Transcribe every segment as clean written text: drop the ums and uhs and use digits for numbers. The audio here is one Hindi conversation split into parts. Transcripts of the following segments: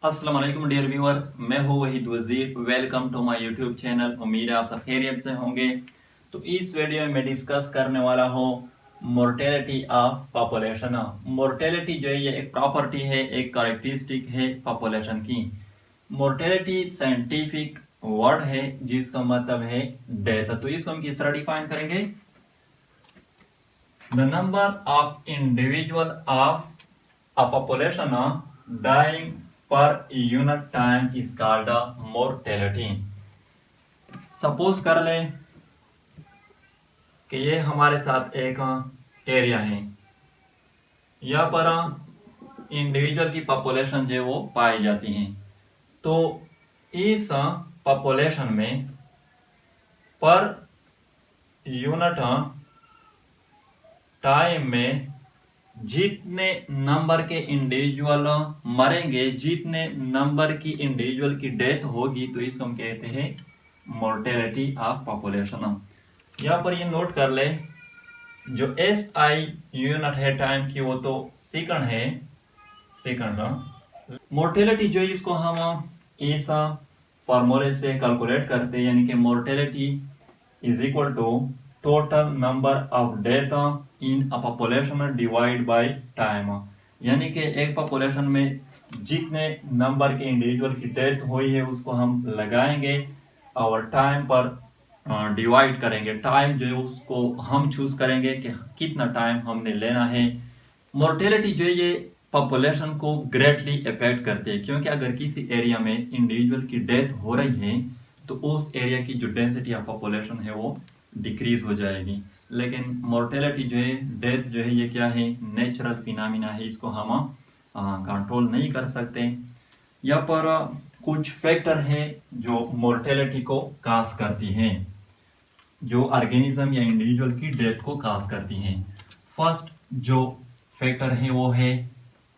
अस्सलाम वालेकुम डियर व्यूअर्स, मैं हूं Waheed Wazir. Welcome to my YouTube channel. उम्मीद है आप सब खैरियत से होंगे। तो इस वीडियो में मैं डिस्कस करने वाला हूं मोर्टेलिटी ऑफ पॉपुलेशन। मोर्टेलिटी जो है ये एक प्रॉपर्टी है, एक कैरेक्टरिस्टिक है पॉपुलेशन की। मोर्टेलिटी साइंटिफिक वर्ड है जिसका मतलब है डेथ। तो इसको हम किस तरह डिफाइन करेंगे? The number of individual of a population dying per unit time is called mortality। Suppose कर लें कि ये हमारे साथ एक एरिया है, यहाँ पर इंडिविजुअल की पॉपुलेशन जो है वो पाई जाती है। तो इस पॉपुलेशन में पर यूनिट टाइम में जितने नंबर के इंडिविजुअल मरेंगे, जितने नंबर की इंडिविजुअल की डेथ होगी, तो इसको हम कहते हैं मोर्टेलिटी ऑफ पॉपुलेशन। यहाँ पर ये नोट कर ले, जो SI यूनिट है टाइम की वो तो सेकंड है। सेकंड मोर्टेलिटी जो है इसको हम इस फॉर्मूले से कैलकुलेट करते हैं, यानी कि mortality is equal to total number of death in a population divide by time. यानी कि एक पॉपुलेशन में जितने नंबर के इंडिविजुअल की डेथ हुई है उसको हम लगाएंगे और टाइम पर डिवाइड करेंगे। टाइम जो है उसको हम चूज करेंगे कि कितना टाइम हमने लेना है। मोर्टेलिटी जो है ये पॉपुलेशन को ग्रेटली इफेक्ट करते हैं, क्योंकि अगर किसी एरिया में इंडिविजुअल की डेथ हो रही है तो उस एरिया की जो डेंसिटी ऑफ पॉपुलेशन है वो डिक्रीज हो जाएगी। लेकिन मोर्टेलिटी जो है, डेथ जो है, ये क्या है? नेचुरल फिनोमिना है, इसको हम कंट्रोल नहीं कर सकते। यहाँ पर कुछ फैक्टर है जो मोर्टेलिटी को काज करती हैं, जो ऑर्गेनिज्म या इंडिविजुअल की डेथ को काज करती हैं। फर्स्ट जो फैक्टर है वो है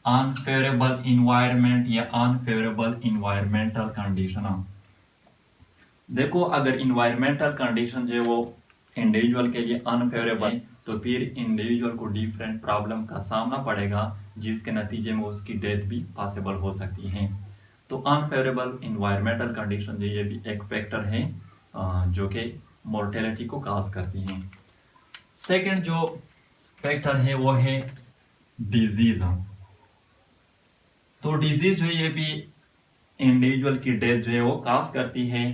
अनफेवरेबल इन्वायरमेंट या अनफेवरेबल इन्वायरमेंटल कंडीशन। देखो, अगर इन्वायरमेंटल कंडीशन जो है वो इंडिविजुअल के लिए अनफेवरेबल है तो फिर इंडिविजुअल को डिफरेंट प्रॉब्लम का सामना पड़ेगा, जिसके नतीजे में उसकी डेथ भी पॉसिबल हो सकती है। तो अनफेवरेबल इन्वायरमेंटल कंडीशन जो ये भी एक फैक्टर है जो कि मोर्टेलिटी को काज करती है। सेकंड जो फैक्टर है वो है डिजीज। तो डिजीज जो ये भी इंडिविजुअल की डेथ जो है वो काज करती है,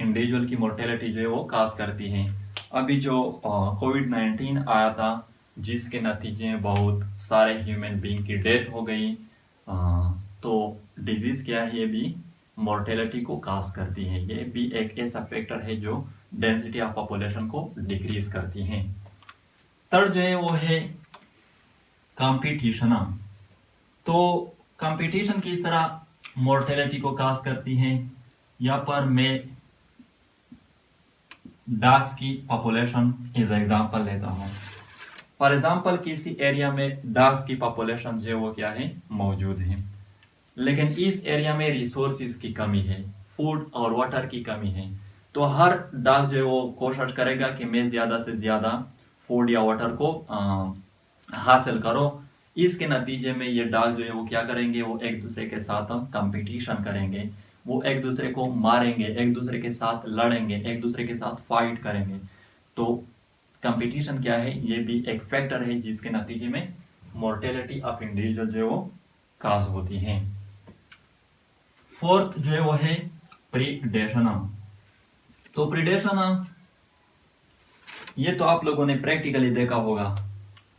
इंडिविजुअल की मोर्टेलिटी जो है वो काज करती है। अभी जो कोविड-19 आया था, जिसके नतीजे में बहुत सारे ह्यूमन बीइंग की डेथ हो गई, तो डिजीज क्या है? ये भी मोर्टेलिटी को काज करती है। ये भी एक ऐसा फैक्टर है जो डेंसिटी ऑफ पॉपुलेशन को डिक्रीज करती है। थर्ड जो है वो है कंपटीशन। तो कंपटीशन किस तरह मोर्टेलिटी को काज करती है? यहाँ पर मैं डॉग्स की पॉपुलेशन एज एग्जांपल लेता हूँ। फॉर एग्जांपल किसी एरिया में डॉग्स की पॉपुलेशन जो है वो क्या है? मौजूद है, लेकिन इस एरिया में रिसोर्सेज की कमी है, फूड और वाटर की कमी है। तो हर डॉग जो है वो कोशिश करेगा कि मैं ज्यादा से ज्यादा फूड या वाटर को हासिल करो। इसके नतीजे में ये डॉग जो है वो क्या करेंगे? वो एक दूसरे के साथ कंपटीशन करेंगे, वो एक दूसरे को मारेंगे, एक दूसरे के साथ लड़ेंगे, एक दूसरे के साथ फाइट करेंगे। तो कंपटीशन क्या है? ये भी एक फैक्टर है जिसके नतीजे में मोर्टेलिटी ऑफ इंडिविजुअल जो है वो काज होती है। फोर्थ जो है वो है प्रीडेशन। तो प्रीडेशन ये तो आप लोगों ने प्रैक्टिकली देखा होगा।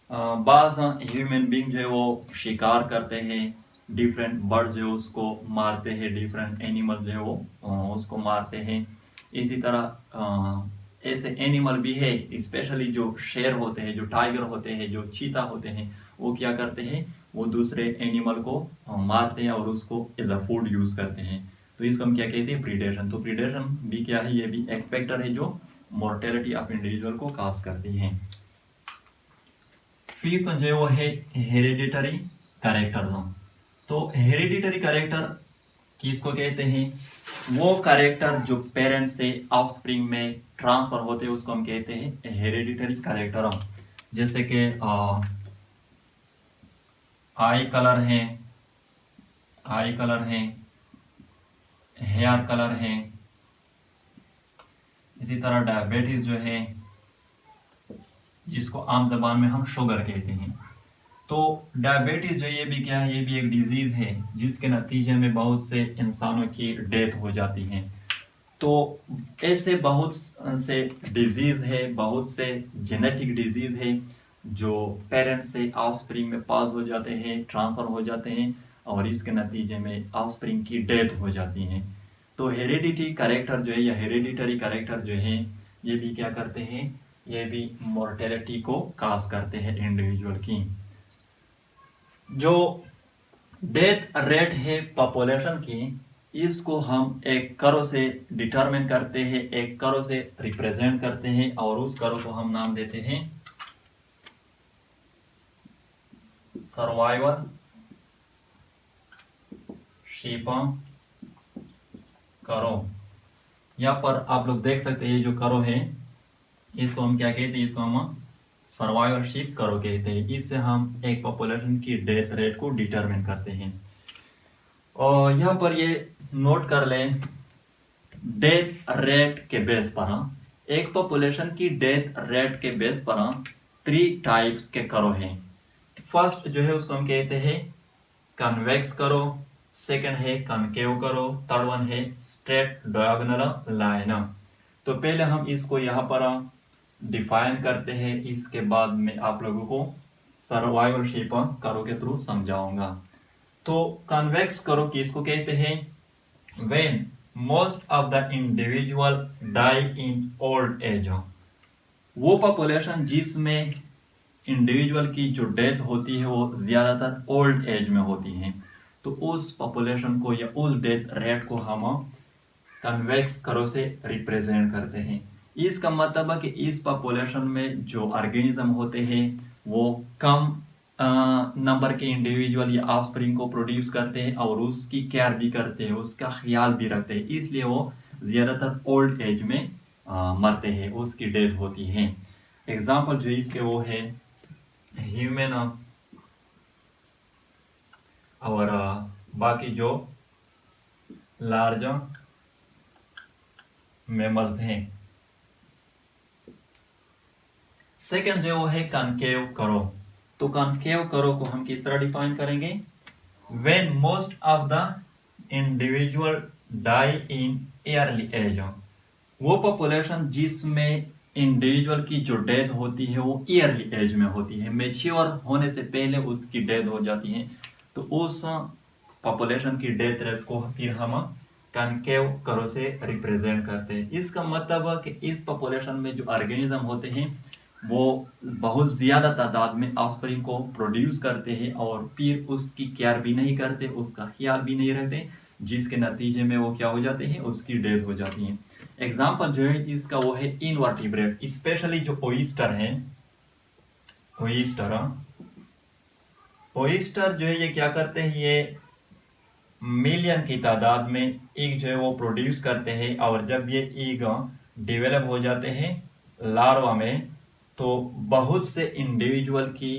बाज ह्यूमन बीइंग जो है वो शिकार करते हैं, डिफरेंट बर्ड जो है उसको मारते हैं, डिफरेंट एनिमल जो है वो उसको मारते हैं। इसी तरह ऐसे एनिमल भी है, स्पेशली जो शेर होते हैं, जो टाइगर होते हैं, जो चीता होते हैं, वो क्या करते हैं? वो दूसरे एनिमल को मारते हैं और उसको एज अ फूड यूज करते हैं। तो इसको हम क्या कहते हैं? प्रीडेशन। तो प्रीडेशन भी क्या है? ये भी एक फैक्टर है जो मोर्टेलिटी ऑफ इंडिविजुअल को काज करती है। फिफ्थ जो है वो है हेरिडिटरी कैरेक्टर। तो हेरिडिटरी कैरेक्टर किसको कहते हैं? वो कैरेक्टर जो पेरेंट्स से ऑफस्प्रिंग में ट्रांसफर होते हैं उसको हम कहते हैं हेरिडिटरी कैरेक्टर। जैसे कि आई कलर है, हेयर कलर है। इसी तरह डायबिटीज जो है, जिसको आम जबान में हम शुगर कहते हैं। तो डायबिटीज जो ये भी क्या है, ये भी एक डिजीज है जिसके नतीजे में बहुत से इंसानों की डेथ हो जाती है। तो ऐसे बहुत से डिजीज है, बहुत से जेनेटिक डिजीज है जो पेरेंट्स से ऑफस्प्रिंग में पास हो जाते हैं, ट्रांसफर हो जाते हैं और इसके नतीजे में ऑफस्प्रिंग की डेथ हो जाती है। तो हेरिडिटी कैरेक्टर जो है या हेरिडिटरी कैरेक्टर जो है, ये भी क्या करते हैं, ये भी मोर्टेलिटी को काज करते हैं इंडिविजुअल की। जो डेथ रेट है पॉपुलेशन की, इसको हम एक करो से डिटरमिन करते हैं, एक करो से रिप्रेजेंट करते हैं और उस करो को हम नाम देते हैं सर्वाइवल शीप करो। यहाँ पर आप लोग देख सकते हैं, ये जो करो है इसको हम क्या कहते हैं, इसको हम सर्वाइवरशिप करो कहते हैं। इससे हम एक पॉपुलेशन की डेथ रेट को डिटरमिन करते हैं। और यहाँ पर ये नोट कर लें, डेथ रेट के बेस पर एक पॉपुलेशन की डेथ रेट के बेस पर 3 टाइप्स के करो हैं। फर्स्ट जो है उसको हम कहते हैं कन्वेक्स करो, सेकंड है कनकेव करो, थर्ड वन है स्ट्रेट डायगोनल लाइन। तो पहले हम इसको यहाँ पर डिफाइन करते हैं, इसके बाद में आप लोगों को सर्वाइवलशिप करो के थ्रू समझाऊंगा। तो कन्वेक्स करो किसको कहते हैं, when most of the individual die in old age. वो पॉपुलेशन जिसमें इंडिविजुअल की जो डेथ होती है वो ज्यादातर ओल्ड एज में होती है, तो उस पॉपुलेशन को या उस डेथ रेट को हम कन्वेक्स करो से रिप्रेजेंट करते हैं। इसका मतलब है कि इस पॉपुलेशन में जो ऑर्गेनिज्म होते हैं वो कम नंबर के इंडिविजुअल या ऑफस्प्रिंग को प्रोड्यूस करते हैं और उसकी केयर भी करते हैं, उसका ख्याल भी रखते हैं, इसलिए वो ज्यादातर ओल्ड एज में मरते हैं, उसकी डेथ होती है। एग्जाम्पल जो इसके वो है ह्यूमन और बाकी जो लार्ज मेमर्स हैं। सेकंड जो है कनकेव करो। तो कनकेव करो को हम किस तरह डिफाइन करेंगे, when most of the individual die in early age. वो पॉपुलेशन जिसमें इंडिविजुअल की जो डेथ होती है वो ईयरली एज में होती है, मेच्योर होने से पहले उसकी डेथ हो जाती है, तो उस पॉपुलेशन की डेथ रेट को फिर हम कनकेव करो से रिप्रेजेंट करते हैं। इसका मतलब है कि इस पॉपुलेशन में जो ऑर्गेनिज्म होते हैं वो बहुत ज्यादा तादाद में ऑफस्प्रिंग को प्रोड्यूस करते हैं और फिर उसकी केयर भी नहीं करते, उसका ख्याल भी नहीं रखते, जिसके नतीजे में वो क्या हो जाते हैं, उसकी डेथ हो जाती है। एग्जाम्पल जो है इसका वो है इनवर्टिब्रेट, स्पेशली जो ओइस्टर है, ओइस्टर जो है ये क्या करते हैं, ये मिलियन की तादाद में एग जो है वो प्रोड्यूस करते हैं और जब ये एग डेवलप हो जाते हैं लार्वा में, तो बहुत से इंडिविजुअल की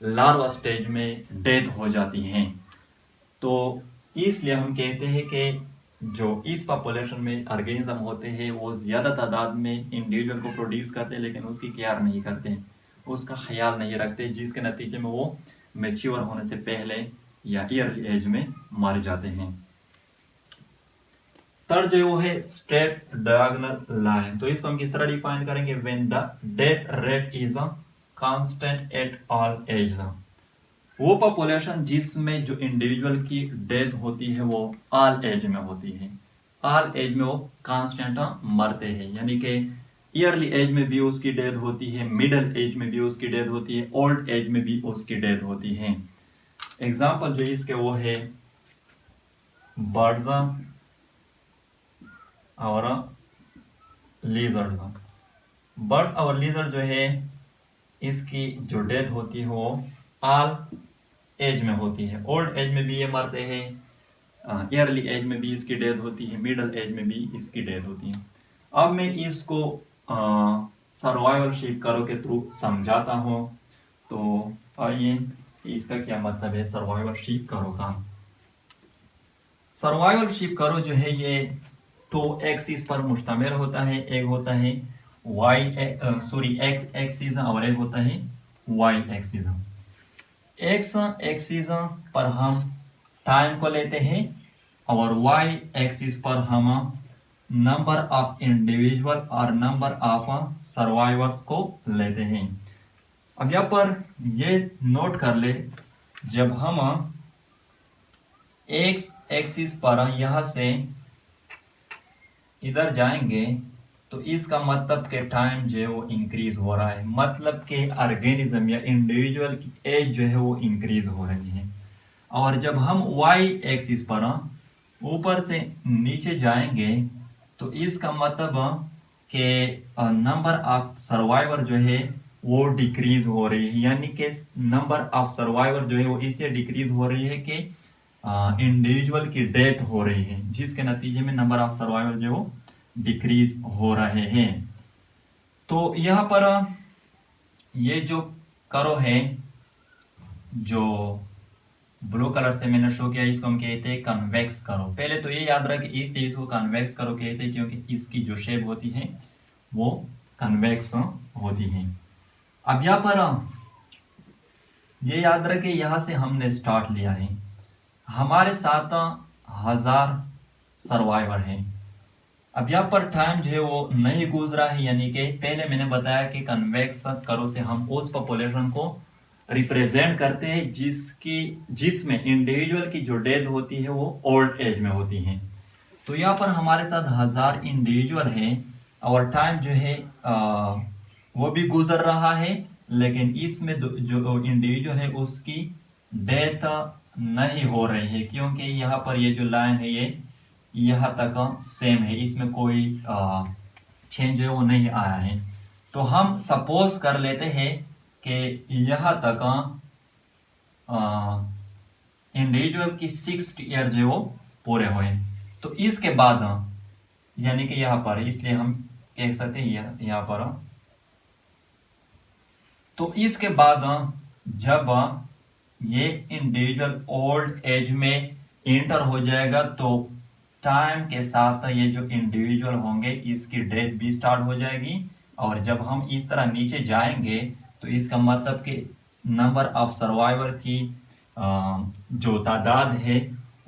लार्वा स्टेज में डेथ हो जाती हैं। तो इसलिए हम कहते हैं कि जो इस पॉपुलेशन में ऑर्गेनिज्म होते हैं वो ज्यादा तादाद में इंडिविजुअल को प्रोड्यूस करते हैं लेकिन उसकी केयर नहीं करते, उसका ख्याल नहीं रखते, जिसके नतीजे में वो मैच्योर होने से पहले या ईयरली एज में मर जाते हैं। थर्ड जो है स्ट्रेट डायगोनल लाइन। तो इसको हम किस तरह डिफाइन करेंगे, when the death rate is constant at all age. वो पॉपुलेशन जिसमें जो इंडिविजुअल की डेथ होती है वो ऑल एज में होती है, ऑल एज में वो कांस्टेंट मरते हैं, यानी कि ईयरली एज में भी उसकी डेथ होती है, मिडिल एज में भी उसकी डेथ होती है, ओल्ड एज में भी उसकी डेथ होती है। एग्जाम्पल जो इसके वो है बर्ड्स और लीजर्ड। बर्ड्स और लीजर्ड जो है इसकी जो डेथ होती है वो ऑल एज में होती है, ओल्ड एज में भी ये मरते हैं, ईयरली एज में भी इसकी डेथ होती है, मिडिल एज में भी इसकी डेथ होती है। अब मैं इसको सर्वाइवलशिप करो के थ्रू समझाता हूँ। तो आइए इसका क्या मतलब है सर्वाइवलशिप करो का। सर्वाइवलशिप कर्व जो है ये 2 एक्सिस पर मुश्तमिल होता है। एक होता है एक्स एक्सिस और एक होता है वाई एक्सिस। एक्स एक्सिस पर हम टाइम को लेते हैं और वाई एक्सिस पर हम नंबर ऑफ इंडिविजुअल और नंबर ऑफ सर्वाइवर्स को लेते हैं। अब यहाँ पर ये नोट कर ले, जब हम एक्स एक्सिस पर यहां से इधर जाएंगे तो इसका मतलब के टाइम जो है वो इंक्रीज हो रहा है, मतलब के ऑर्गेनिज्म या इंडिविजुअल की एज जो है वो इंक्रीज हो रही है। और जब हम वाई एक्सिस पर ऊपर से नीचे जाएंगे तो इसका मतलब के नंबर ऑफ सर्वाइवर जो है वो डिक्रीज हो रही है, यानी कि नंबर ऑफ सर्वाइवर जो है वो इसलिए डिक्रीज हो रही है कि इंडिविजुअल की डेथ हो रही है, जिसके नतीजे में नंबर ऑफ सर्वाइवर जो है डिक्रीज हो रहे हैं। तो यहाँ पर ये जो करो है, जो ब्लू कलर से मैंने शो किया, इसको हम कहते हैं कन्वेक्स करो। पहले तो ये याद रखें इसलिए इसको कन्वेक्स करो कहते हैं क्योंकि इसकी जो शेप होती है वो कन्वेक्स होती है। अब यहाँ पर ये याद रखें यहां से हमने स्टार्ट लिया है, हमारे साथ 1000 सर्वाइवर हैं। अब यहाँ पर टाइम जो है वो नहीं गुजरा है, यानी कि पहले मैंने बताया कि कन्वेक्स करो से हम उस पॉपुलेशन को रिप्रेजेंट करते हैं जिसमें इंडिविजुअल की जो डेथ होती है वो ओल्ड एज में होती है। तो यहाँ पर हमारे साथ 1000 इंडिविजुअल हैं और टाइम जो है वो भी गुजर रहा है, लेकिन इसमें जो इंडिविजुअल है उसकी डेथ नहीं हो रही है, क्योंकि यहाँ पर ये जो लाइन है ये यहाँ तक सेम है, इसमें कोई चेंज जो है वो नहीं आया है। तो हम सपोज कर लेते हैं कि यहाँ तक इंडिविजुअल की 60 ईयर जो वो पूरे हुए। तो इसके बाद यानी कि यहाँ पर, इसलिए हम कह सकते हैं यहाँ पर, तो इसके बाद जब ये इंडिविजुअल ओल्ड एज में इंटर हो जाएगा तो टाइम के साथ ये जो इंडिविजुअल होंगे इसकी डेथ भी स्टार्ट हो जाएगी। और जब हम इस तरह नीचे जाएंगे तो इसका मतलब कि नंबर ऑफ सर्वाइवर की जो तादाद है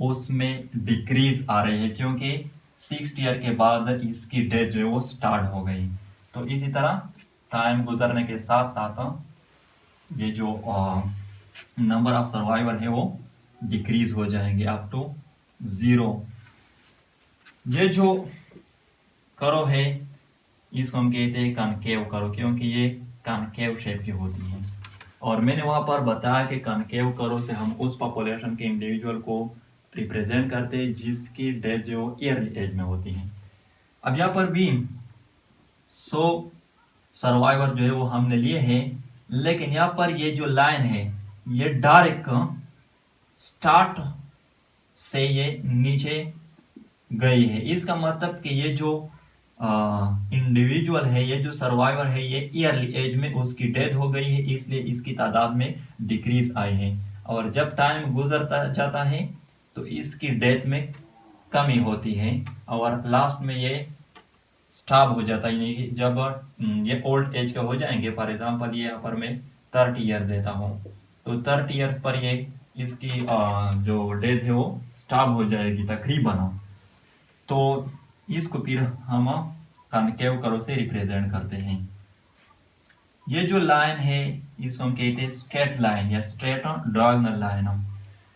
उसमें डिक्रीज आ रही है, क्योंकि 60 ईयर के बाद इसकी डेथ जो है वो स्टार्ट हो गई। तो इसी तरह टाइम गुजरने के साथ साथ ये जो नंबर ऑफ सर्वाइवर है वो डिक्रीज हो जाएंगे अप टू 0। ये जो करो है इसको हम कहते हैं कनकेव करो, क्योंकि ये कनकेव शेप की होती है। और मैंने वहां पर बताया कि कनकेव करो से हम उस पॉपुलेशन के इंडिविजुअल को रिप्रेजेंट करते हैं जिसकी डेथ जो ईयरली एज में होती है। अब यहाँ पर भी 100 सर्वाइवर जो है वो हमने लिए हैं, लेकिन यहाँ पर ये जो लाइन है ये डायरेक्ट स्टार्ट से ये नीचे गई है। इसका मतलब कि ये जो इंडिविजुअल है, ये जो सर्वाइवर है, ये ईयरली एज में उसकी डेथ हो गई है, इसलिए इसकी तादाद में डिक्रीज आई है। और जब टाइम गुजरता जाता है तो इसकी डेथ में कमी होती है और लास्ट में ये स्टॉप हो जाता है। यानी कि जब ये ओल्ड एज के हो जाएंगे, फॉर एग्जांपल ये यहाँ पर मैं 30 ईयर्स देता हूँ, तो 30 ईयर्स पर ये इसकी जो डेथ है वो स्टॉप हो जाएगी तकरीबन। तो इसको फिर हम कनकेव करो से रिप्रेजेंट करते हैं। ये जो लाइन है इसको हम कहते हैं स्ट्रेट लाइन या स्ट्रेट डायगोनल लाइन।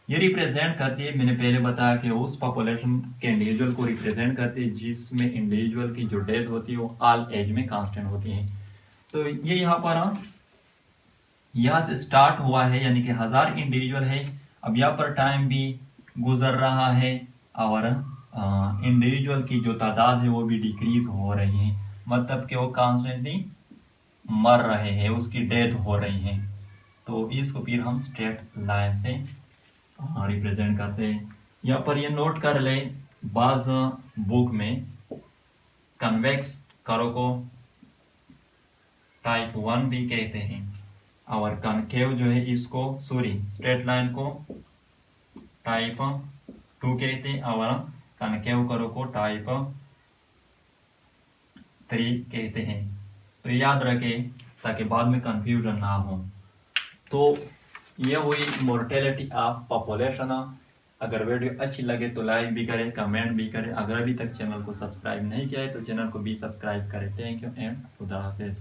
ये रिप्रेजेंट करती है, मैंने पहले बताया कि उस पॉपुलेशन के इंडिविजुअल को रिप्रेजेंट करती है जिसमें इंडिविजुअल की जो डेथ होती है वो ऑल एज में कांस्टेंट होती है। तो ये यहाँ पर यहाँ से स्टार्ट हुआ है, यानी कि 1000 इंडिविजुअल है। अब यहाँ पर टाइम भी गुजर रहा है और इंडिविजुअल की जो तादाद है वो भी डिक्रीज हो रही है, मतलब कि वो कॉन्स्टेंटली मर रहे हैं, उसकी डेथ हो रही है। तो इसको फिर हम स्ट्रेट लाइन से रिप्रेजेंट करते हैं। यहाँ पर ये नोट कर ले, बाज बुक में कन्वेक्स करो को टाइप 1 भी कहते हैं और कनकेव जो है इसको स्ट्रेट लाइन को टाइप 2 कहते हैं और कनकेव करो को टाइप 3 कहते हैं। तो याद रखें ताकि बाद में कंफ्यूजन ना हो। तो ये हुई मोर्टेलिटी ऑफ पॉपुलेशन। अगर वीडियो अच्छी लगे तो लाइक भी करें, कमेंट भी करें। अगर अभी तक चैनल को सब्सक्राइब नहीं किया है तो चैनल को भी सब्सक्राइब करें। थैंक यू एंड खुदा हाफिज।